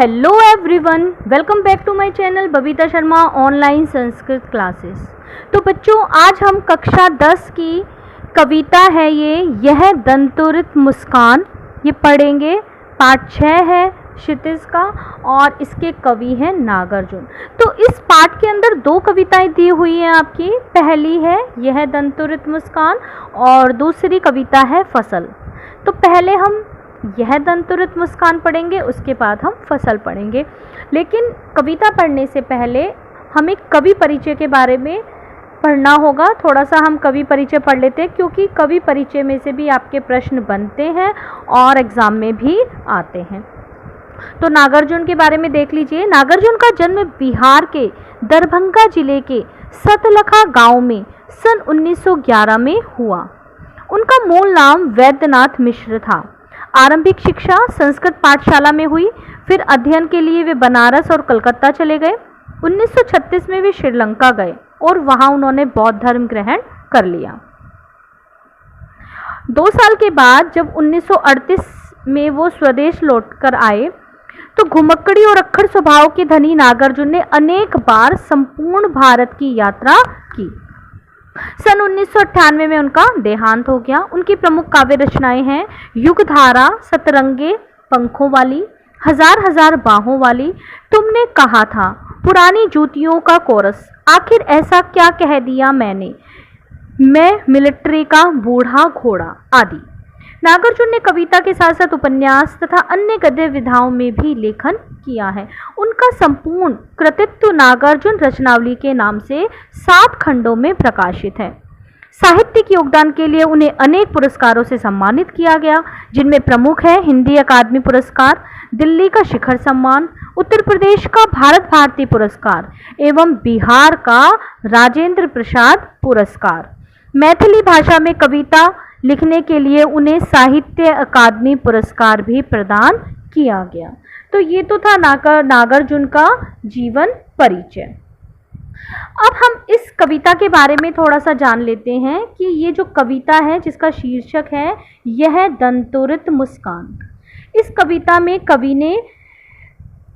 Hello everyone, welcome back to my channel Babita Sharma online Sanskrit classes. तो बच्चों, आज हम कक्षा 10 की कविता है यह दंतुरित मुस्कान ये पढ़ेंगे। पाठ 6 है क्षितिज का और इसके कवि हैं नागार्जुन। तो इस पाठ के अंदर 2 कविताएं दी हुई हैं आपकी। पहली है यह दंतुरित मुस्कान और दूसरी कविता है फसल। तो पहले हम यह दंतुरित मुस्कान पढ़ेंगे, उसके बाद हम फसल पढ़ेंगे। लेकिन कविता पढ़ने से पहले हमें कवि परिचय के बारे में पढ़ना होगा। थोड़ा सा हम कवि परिचय पढ़ लेते हैं, क्योंकि कवि परिचय में से भी आपके प्रश्न बनते हैं और एग्ज़ाम में भी आते हैं। तो नागार्जुन के बारे में देख लीजिए। नागार्जुन का जन्म बिहार के दरभंगा जिले के सतलखा गांव में सन 1911 में हुआ। उनका मूल नाम वैद्यनाथ मिश्र था। आरंभिक शिक्षा संस्कृत पाठशाला में हुई, फिर अध्ययन के लिए वे बनारस और कलकत्ता चले गए। 1936 में वे श्रीलंका गए और वहां उन्होंने बौद्ध धर्म ग्रहण कर लिया। 2 साल के बाद जब 1938 में वो स्वदेश लौटकर आए तो घुमक्कड़ी और अक्खड़ स्वभाव के धनी नागार्जुन ने अनेक बार संपूर्ण भारत की यात्रा की। सन 1998 में उनका देहांत हो गया। उनकी प्रमुख काव्य रचनाएं हैं युगधारा, सतरंगे पंखों वाली, हजार हजार बाहों वाली, तुमने कहा था, पुरानी जूतियों का कोरस, आखिर ऐसा क्या कह दिया मैंने, मैं मिलिट्री का बूढ़ा घोड़ा आदि। नागार्जुन ने कविता के साथ साथ उपन्यास तथा अन्य गद्य विधाओं में भी लेखन किया है। उनका संपूर्ण कृतित्व नागार्जुन रचनावली के नाम से 7 खंडों में प्रकाशित है। साहित्यिक योगदान के लिए उन्हें अनेक पुरस्कारों से सम्मानित किया गया, जिनमें प्रमुख है हिंदी अकादमी पुरस्कार, दिल्ली का शिखर सम्मान, उत्तर प्रदेश का भारत भारती पुरस्कार एवं बिहार का राजेंद्र प्रसाद पुरस्कार। मैथिली भाषा में कविता लिखने के लिए उन्हें साहित्य अकादमी पुरस्कार भी प्रदान किया गया। तो ये तो था नागार्जुन का जीवन परिचय। अब हम इस कविता के बारे में थोड़ा सा जान लेते हैं कि ये जो कविता है जिसका शीर्षक है यह दंतुरित मुस्कान। इस कविता में कवि ने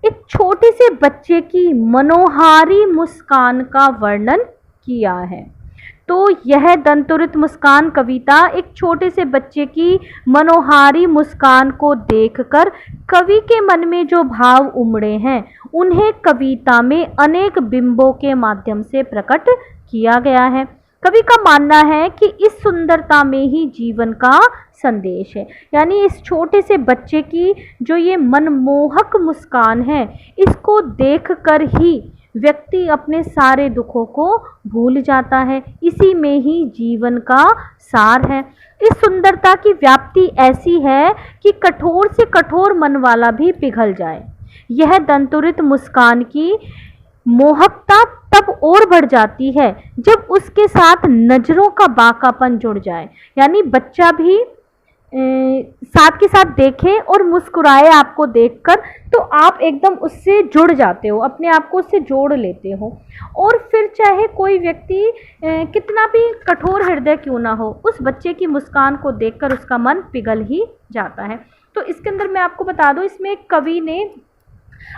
एक छोटे से बच्चे की मनोहारी मुस्कान का वर्णन किया है। तो यह दंतुरित मुस्कान कविता एक छोटे से बच्चे की मनोहारी मुस्कान को देखकर कवि के मन में जो भाव उमड़े हैं उन्हें कविता में अनेक बिंबों के माध्यम से प्रकट किया गया है। कवि का मानना है कि इस सुंदरता में ही जीवन का संदेश है। यानी इस छोटे से बच्चे की जो ये मनमोहक मुस्कान है, इसको देखकर ही व्यक्ति अपने सारे दुखों को भूल जाता है। इसी में ही जीवन का सार है। इस सुंदरता की व्याप्ति ऐसी है कि कठोर से कठोर मन वाला भी पिघल जाए। यह दंतुरित मुस्कान की मोहकता तब और बढ़ जाती है जब उसके साथ नजरों का बाकापन जुड़ जाए। यानी बच्चा भी साथ के साथ देखे और मुस्कुराए आपको देखकर, तो आप एकदम उससे जुड़ जाते हो, अपने आप को उससे जोड़ लेते हो। और फिर चाहे कोई व्यक्ति कितना भी कठोर हृदय क्यों ना हो, उस बच्चे की मुस्कान को देखकर उसका मन पिघल ही जाता है। तो इसके अंदर मैं आपको बता दूं, इसमें कवि ने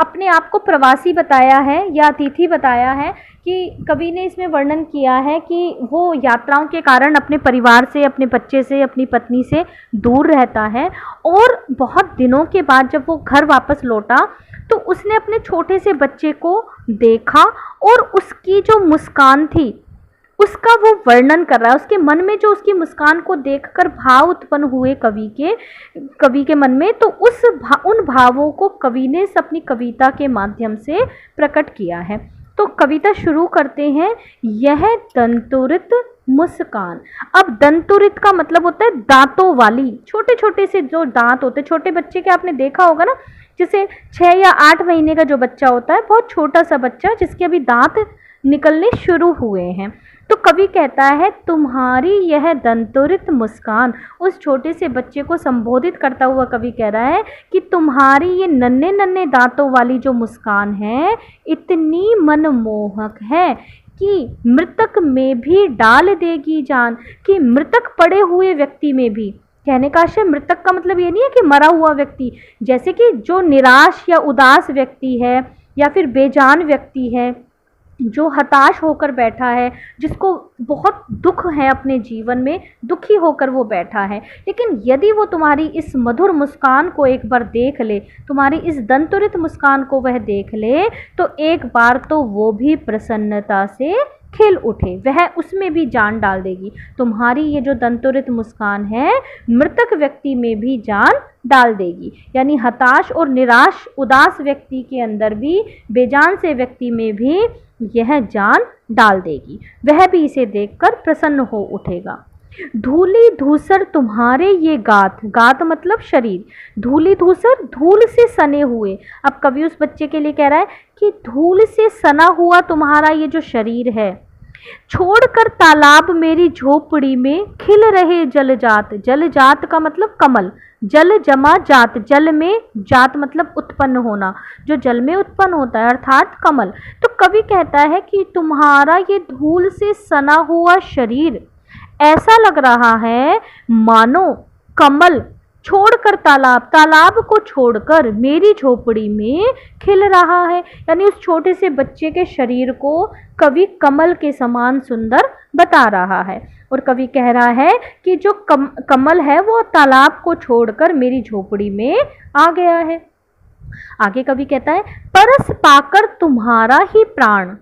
अपने आप को प्रवासी बताया है या अतिथि बताया है। कि कवि ने इसमें वर्णन किया है कि वो यात्राओं के कारण अपने परिवार से, अपने बच्चे से, अपनी पत्नी से दूर रहता है और बहुत दिनों के बाद जब वो घर वापस लौटा तो उसने अपने छोटे से बच्चे को देखा और उसकी जो मुस्कान थी उसका वो वर्णन कर रहा है। उसके मन में जो उसकी मुस्कान को देखकर भाव उत्पन्न हुए कवि के मन में, तो उन भावों को कवि ने अपनी कविता के माध्यम से प्रकट किया है। तो कविता शुरू करते हैं। यह दंतुरित मुस्कान। अब दंतुरित का मतलब होता है दांतों वाली। छोटे छोटे से जो दांत होते हैं, छोटे बच्चे के आपने देखा होगा ना, जैसे 6 या 8 महीने का जो बच्चा होता है, बहुत छोटा सा बच्चा जिसके अभी दांत निकलने शुरू हुए हैं। तो कवि कहता है तुम्हारी यह दंतुरित मुस्कान। उस छोटे से बच्चे को संबोधित करता हुआ कवि कह रहा है कि तुम्हारी ये नन्हे नन्हे दांतों वाली जो मुस्कान है इतनी मनमोहक है कि मृतक में भी डाल देगी जान। कि मृतक पड़े हुए व्यक्ति में भी कहने का आशय मृतक का मतलब ये नहीं है कि मरा हुआ व्यक्ति, जैसे कि जो निराश या उदास व्यक्ति है या फिर बेजान व्यक्ति है, जो हताश होकर बैठा है, जिसको बहुत दुख है अपने जीवन में, दुखी होकर वो बैठा है, लेकिन यदि वो तुम्हारी इस मधुर मुस्कान को एक बार देख ले, तुम्हारी इस दंतुरित मुस्कान को वह देख ले, तो एक बार तो वो भी प्रसन्नता से खिल उठे, वह उसमें भी जान डाल देगी। तुम्हारी ये जो दंतुरित मुस्कान है मृतक व्यक्ति में भी जान डाल देगी, यानी हताश और निराश उदास व्यक्ति के अंदर भी, बेजान से व्यक्ति में भी यह जान डाल देगी, वह भी इसे देखकर प्रसन्न हो उठेगा। धूली धूसर तुम्हारे ये गात, गात मतलब शरीर, धूली धूसर धूल से सने हुए। अब कवि उस बच्चे के लिए कह रहा है कि धूल से सना हुआ तुम्हारा ये जो शरीर है, छोड़कर तालाब मेरी झोपड़ी में खिल रहे जलजात, जलजात का मतलब कमल, जल जमा जात, जल में जात मतलब उत्पन्न होना, जो जल में उत्पन्न होता है अर्थात कमल। तो कवि कहता है कि तुम्हारा ये धूल से सना हुआ शरीर ऐसा लग रहा है मानो कमल छोड़कर तालाब, तालाब को छोड़कर मेरी झोपड़ी में खिल रहा है, यानी उस छोटे से बच्चे के शरीर को कवि कमल के समान सुंदर बता रहा है। और कवि कह रहा है कि जो कमल है वो तालाब को छोड़कर मेरी झोपड़ी में आ गया है। आगे कवि कहता है परस पाकर तुम्हारा ही प्राण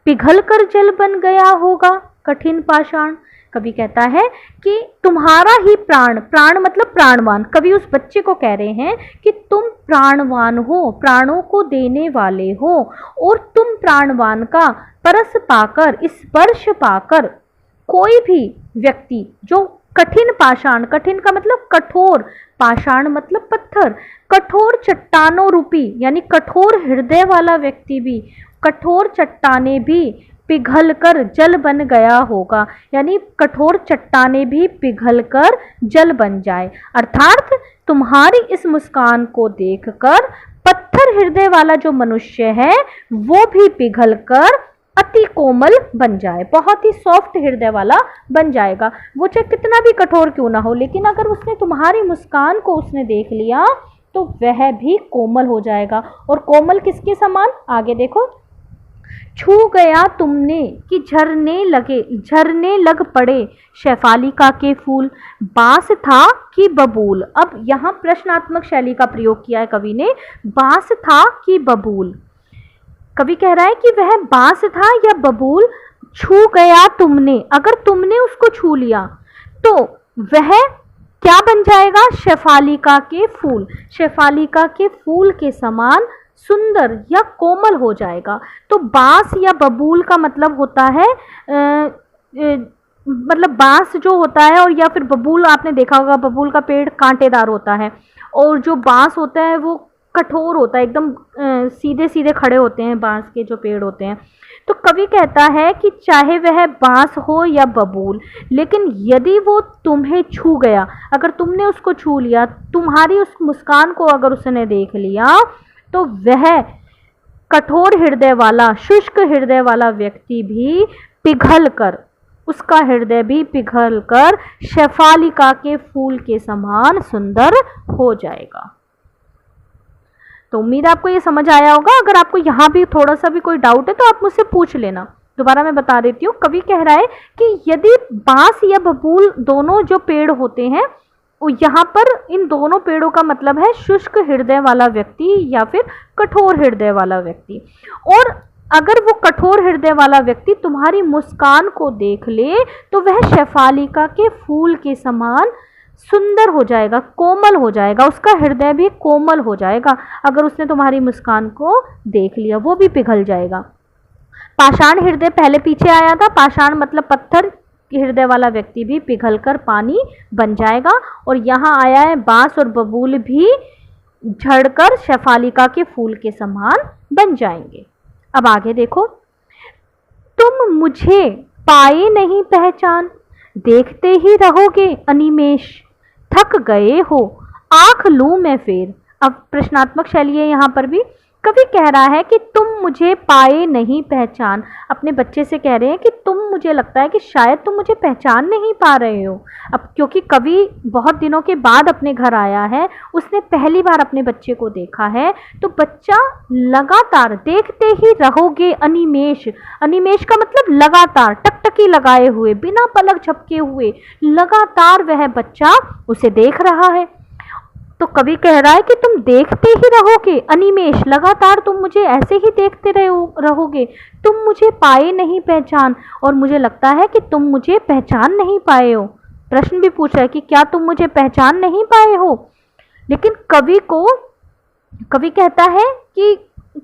पिघल कर जल बन गया होगा कठिन पाषाण। कवि कहता है कि तुम्हारा ही प्राण, प्राण मतलब प्राणवान, कवि उस बच्चे को कह रहे हैं कि तुम प्राणवान हो, प्राणों को देने वाले हो, और तुम प्राणवान का परस पाकर, स्पर्श पाकर कोई भी व्यक्ति जो कठिन पाषाण, कठिन का मतलब कठोर, पाषाण मतलब पत्थर, कठोर चट्टानों रूपी यानी कठोर हृदय वाला व्यक्ति भी, कठोर चट्टाने भी पिघलकर जल बन गया होगा, यानी कठोर चट्टाने भी पिघलकर जल बन जाए। अर्थात तुम्हारी इस मुस्कान को देखकर पत्थर हृदय वाला जो मनुष्य है वो भी पिघलकर अति कोमल बन जाए, बहुत ही सॉफ्ट हृदय वाला बन जाएगा। वो चाहे कितना भी कठोर क्यों ना हो, लेकिन अगर उसने तुम्हारी मुस्कान को उसने देख लिया तो वह भी कोमल हो जाएगा। और कोमल किसके समान, आगे देखो, छू गया तुमने कि झरने लग पड़े शेफालिका के फूल, बांस था कि बबूल। अब यहाँ प्रश्नात्मक शैली का प्रयोग किया है कवि ने, बांस था कि बबूल। कवि कह रहा है कि वह बांस था या बबूल, छू गया तुमने, अगर तुमने उसको छू लिया तो वह क्या बन जाएगा, शेफालिका के फूल, शेफालिका के फूल के समान सुंदर या कोमल हो जाएगा। तो बांस या बबूल का मतलब होता है मतलब बांस जो होता है, और या फिर बबूल, आपने देखा होगा बबूल का पेड़ कांटेदार होता है, और जो बांस होता है वो कठोर होता है, एकदम सीधे सीधे खड़े होते हैं बांस के जो पेड़ होते हैं। तो कवि कहता है कि चाहे वह बांस हो या बबूल, लेकिन यदि वो तुम्हें छू गया, अगर तुमने उसको छू लिया, तुम्हारी उस मुस्कान को अगर उसने देख लिया, तो वह कठोर हृदय वाला, शुष्क हृदय वाला व्यक्ति भी पिघल कर, उसका हृदय भी पिघल कर शेफालिका के फूल के समान सुंदर हो जाएगा। तो उम्मीद आपको ये समझ आया होगा। अगर आपको यहाँ भी थोड़ा सा भी कोई डाउट है तो आप मुझसे पूछ लेना। दोबारा मैं बता देती हूँ, कवि कह रहा है कि यदि बांस या बबूल दोनों जो पेड़ होते हैं, यहाँ पर इन दोनों पेड़ों का मतलब है शुष्क हृदय वाला व्यक्ति या फिर कठोर हृदय वाला व्यक्ति, और अगर वो कठोर हृदय वाला व्यक्ति तुम्हारी मुस्कान को देख ले तो वह शेफालिका के फूल के समान सुंदर हो जाएगा, कोमल हो जाएगा, उसका हृदय भी कोमल हो जाएगा। अगर उसने तुम्हारी मुस्कान को देख लिया वो भी पिघल जाएगा। पाषाण हृदय पहले पीछे आया था, पाषाण मतलब पत्थर हृदय वाला व्यक्ति भी पिघलकर पानी बन जाएगा, और यहाँ आया है बांस और बबूल भी झड़कर शेफालिका के फूल के समान बन जाएंगे। अब आगे देखो, तुम मुझे पाए नहीं पहचान, देखते ही रहोगे अनिमेष, थक गए हो आंख लूं मैं फेर। अब प्रश्नात्मक शैली है यहाँ पर भी कवि कह रहा है कि तुम मुझे पाए नहीं पहचान, अपने बच्चे से कह रहे हैं कि तुम, मुझे लगता है कि शायद तुम मुझे पहचान नहीं पा रहे हो। अब क्योंकि कवि बहुत दिनों के बाद अपने घर आया है, उसने पहली बार अपने बच्चे को देखा है, तो बच्चा लगातार देखते ही रहोगे अनिमेष, अनिमेष का मतलब लगातार, टकटकी लगाए हुए, बिना पलक झपके हुए लगातार वह बच्चा उसे देख रहा है। तो कवि कह रहा है कि तुम देखते ही रहोगे अनिमेष, लगातार तुम मुझे ऐसे ही देखते रहोगे, तुम मुझे पाए नहीं पहचान, और मुझे लगता है कि तुम मुझे पहचान नहीं पाए हो। प्रश्न भी पूछ रहा है कि क्या तुम मुझे पहचान नहीं पाए हो। लेकिन कवि कहता है कि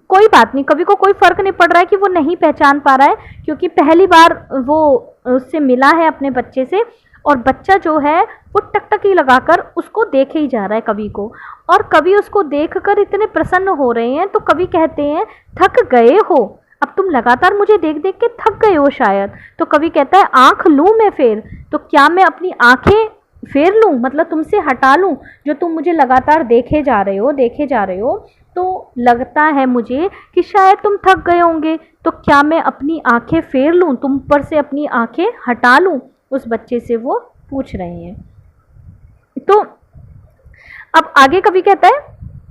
कोई बात नहीं, कवि को कोई फर्क नहीं पड़ रहा है कि वो नहीं पहचान पा रहा है, क्योंकि पहली बार वो उससे मिला है अपने बच्चे से, और बच्चा जो है वो टकटकी लगाकर उसको देखे ही जा रहा है कवि को, और कवि उसको देखकर इतने प्रसन्न हो रहे हैं। तो कवि कहते हैं थक गए हो, अब तुम लगातार मुझे देख देख के थक गए हो शायद। तो कवि कहता है आंख लूं मैं फेर, तो क्या मैं अपनी आंखें फेर लूं, मतलब तुमसे हटा लूं, जो तुम मुझे लगातार देखे जा रहे हो, तो लगता है मुझे कि शायद तुम थक गए होंगे, तो क्या मैं अपनी आंखें फेर लूं, तुम पर से अपनी आंखें हटा लूं, उस बच्चे से वो पूछ रहे हैं। तो अब आगे कवि कहता है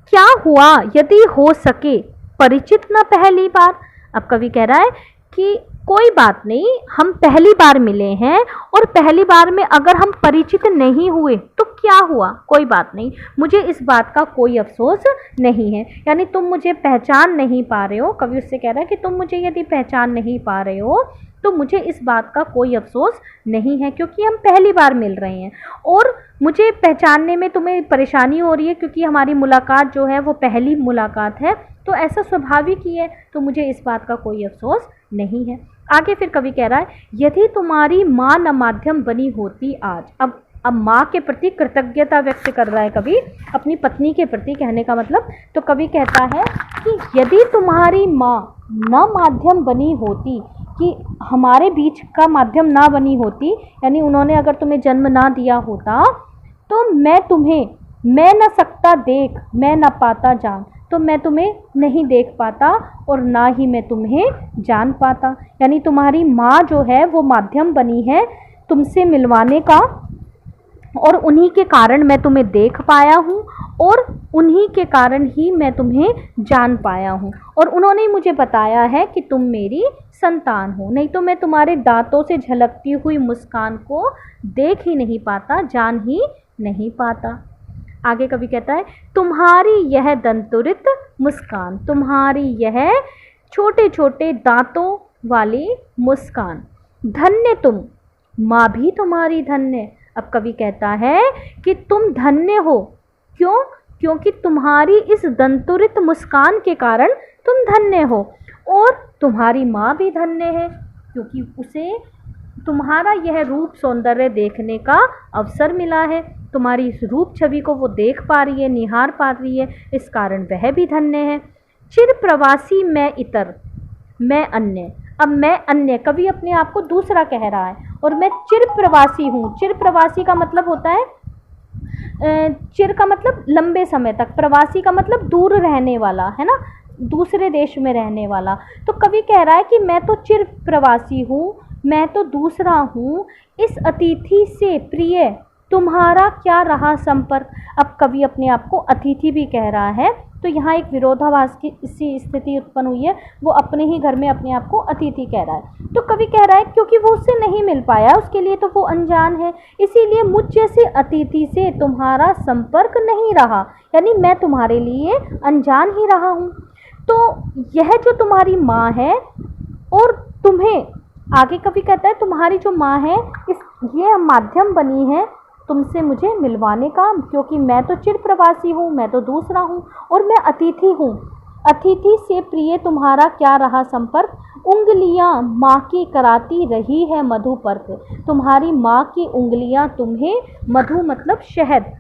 क्या हुआ यदि हो सके परिचित न पहली बार। अब कवि कह रहा है कि कोई बात नहीं, हम पहली बार मिले हैं, और पहली बार में अगर हम परिचित नहीं हुए तो क्या हुआ, कोई बात नहीं, मुझे इस बात का कोई अफसोस नहीं है। यानी तुम मुझे पहचान नहीं पा रहे हो, कवि उससे कह रहा है कि तुम मुझे यदि पहचान नहीं पा रहे हो तो मुझे इस बात का कोई अफसोस नहीं है, क्योंकि हम पहली बार मिल रहे हैं, और मुझे पहचानने में तुम्हें परेशानी हो रही है क्योंकि हमारी मुलाकात जो है वो पहली मुलाकात है, तो ऐसा स्वाभाविक ही है, तो मुझे इस बात का कोई अफसोस नहीं है। आगे फिर कवि कह रहा है यदि तुम्हारी माँ न माध्यम बनी होती आज। अब माँ के प्रति कृतज्ञता व्यक्त कर रहा है कवि, अपनी पत्नी के प्रति कहने का मतलब। तो कवि कहता है कि यदि तुम्हारी माँ न माध्यम बनी होती, कि हमारे बीच का माध्यम ना बनी होती, यानी उन्होंने अगर तुम्हें जन्म ना दिया होता, तो मैं न सकता देख, मैं न पाता जान, तो मैं तुम्हें नहीं देख पाता और ना ही मैं तुम्हें जान पाता। यानी तुम्हारी माँ जो है वो माध्यम बनी है तुमसे मिलवाने का, और उन्हीं के कारण मैं तुम्हें देख पाया हूँ, और उन्हीं के कारण ही मैं तुम्हें जान पाया हूँ, और उन्होंने मुझे बताया है कि तुम मेरी संतान हो, नहीं तो मैं तुम्हारे दांतों से झलकती हुई मुस्कान को देख ही नहीं पाता, जान ही नहीं पाता। आगे कवि कहता है तुम्हारी यह दंतुरित मुस्कान, तुम्हारी यह छोटे छोटे दांतों वाली मुस्कान, धन्य तुम, माँ भी तुम्हारी धन्य। अब कवि कहता है कि तुम धन्य हो, क्यों, क्योंकि तुम्हारी इस दंतुरित मुस्कान के कारण तुम धन्य हो, और तुम्हारी माँ भी धन्य है क्योंकि उसे तुम्हारा यह रूप सौंदर्य देखने का अवसर मिला है, तुम्हारी इस रूप छवि को वो देख पा रही है, निहार पा रही है, इस कारण वह भी धन्य है। चिर प्रवासी मैं इतर, मैं अन्य। अब मैं अन्य, कवि अपने आप को दूसरा कह रहा है, और मैं चिर प्रवासी हूँ। चिर प्रवासी का मतलब होता है, चिर का मतलब लंबे समय तक, प्रवासी का मतलब दूर रहने वाला, है ना, दूसरे देश में रहने वाला। तो कवि कह रहा है कि मैं तो चिर प्रवासी हूँ, मैं तो दूसरा हूँ, इस अतिथि से प्रिय तुम्हारा क्या रहा संपर्क। अब कवि अपने आप को अतिथि भी कह रहा है, तो यहाँ एक विरोधाभास की इसी स्थिति उत्पन्न हुई है, वो अपने ही घर में अपने आप को अतिथि कह रहा है। तो कवि कह रहा है क्योंकि वो उससे नहीं मिल पाया, उसके लिए तो वो अनजान है, इसीलिए मुझ जैसे अतिथि से तुम्हारा संपर्क नहीं रहा, यानी मैं तुम्हारे लिए अनजान ही रहा हूँ। तो यह जो तुम्हारी माँ है, और तुम्हें, आगे कवि कहता है तुम्हारी जो माँ है ये माध्यम बनी है तुमसे मुझे मिलवाने का, क्योंकि मैं तो चिर प्रवासी हूँ, मैं तो दूसरा हूँ, और मैं अतिथि हूँ। अतिथि से प्रिय तुम्हारा क्या रहा संपर्क, उंगलियाँ माँ की कराती रही है मधुपर्क। तुम्हारी माँ की उंगलियाँ तुम्हें मधु मतलब शहद,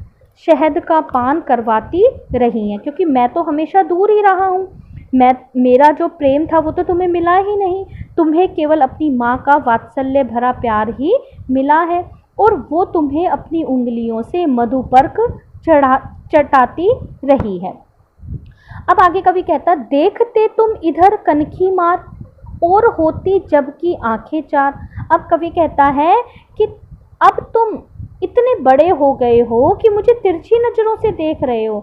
शहद का पान करवाती रही हैं, क्योंकि मैं तो हमेशा दूर ही रहा हूँ, मेरा जो प्रेम था वो तो तुम्हें मिला ही नहीं, तुम्हें केवल अपनी माँ का वात्सल्य भरा प्यार ही मिला है, और वो तुम्हें अपनी उंगलियों से मधुपर्क चटाती रही है। अब आगे कवि कहता, देखते तुम इधर कनखी मार और होती जबकि आंखें चार। अब कवि कहता है कि अब तुम इतने बड़े हो गए हो कि मुझे तिरछी नजरों से देख रहे हो।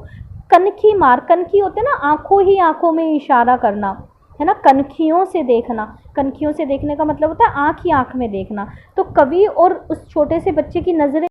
कनखी मार, कनखी होते ना आंखों ही आंखों में इशारा करना, है ना, कनखियों से देखना। कनखियों से देखने का मतलब होता है आंख ही आंख में देखना। तो कवि और उस छोटे से बच्चे की नजरें